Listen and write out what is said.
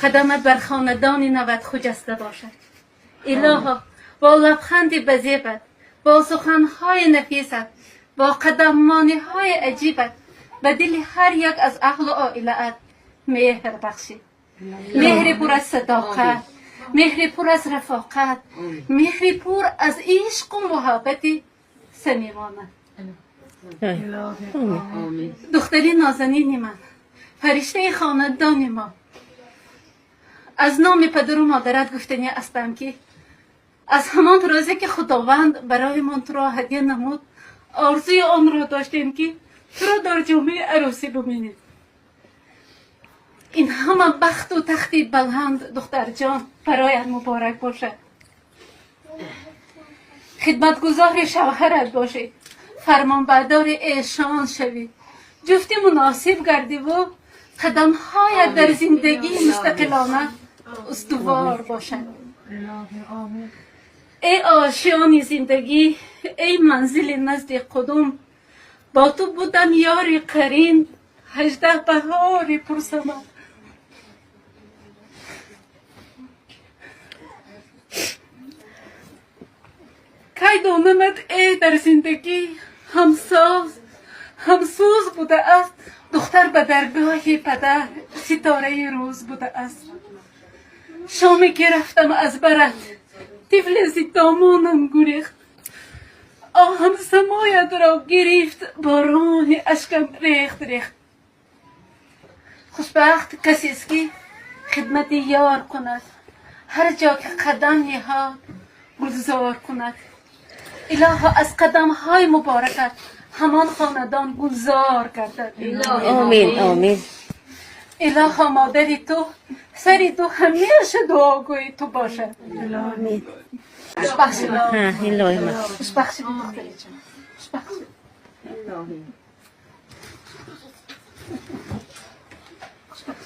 قدمت بر خاندان نوت خجسته باشد. الها با لبخند بزیبت، با سخنهای نفیست، با قدمانی های عجیبت به دل هر یک از اهل و عائلت مهر بخشید. مهر پر از صداقت، مهر پر از رفاقت، مهر پر از عشق و محبت صمیمانه. دختری نازنین من، فرشته خاندان ما، از نام پدر و مادرت گفتنی هستم که از همان روزی که خداوند برای من تو را هدیه نمود، آرزوی آن را داشتیم که تو را در جامعه عروسی ببینید. این همه بخت و تختی بلند دختر جان برایت مبارک باشد. خدمتگزار شوهرت باشی، فرمانبردار ایشان شوی، جفتی مناسب گردی و قدمهایت در زندگی مستقلانه استوار باشد. ای آشیان زندگی، ای منزل نزد قدوم، با تو بودم یاری قرین 18 بهار پرسمن. کی دانمت ای در زندگی همسوز بوده است. دختر به درگاه پدر ستاره روز بوده است. شامی که رفتم از برت طفل زدامانم گریخت. آهم سمایت را گرفت، باران اشکم ریخت. خوشبخت کسی است که خدمت یار کند، هر جا که قدم نهاد گلزار کند. الها از قدم های مبارکت همان خاندان گلزار گردد. آمین آمین. الها مادر تو سری تو همیشه دعاگوی تو باشد. آمین. خوشبخت الهی من. خوشبخت دختری جان. خوشبخت. خوشبخت.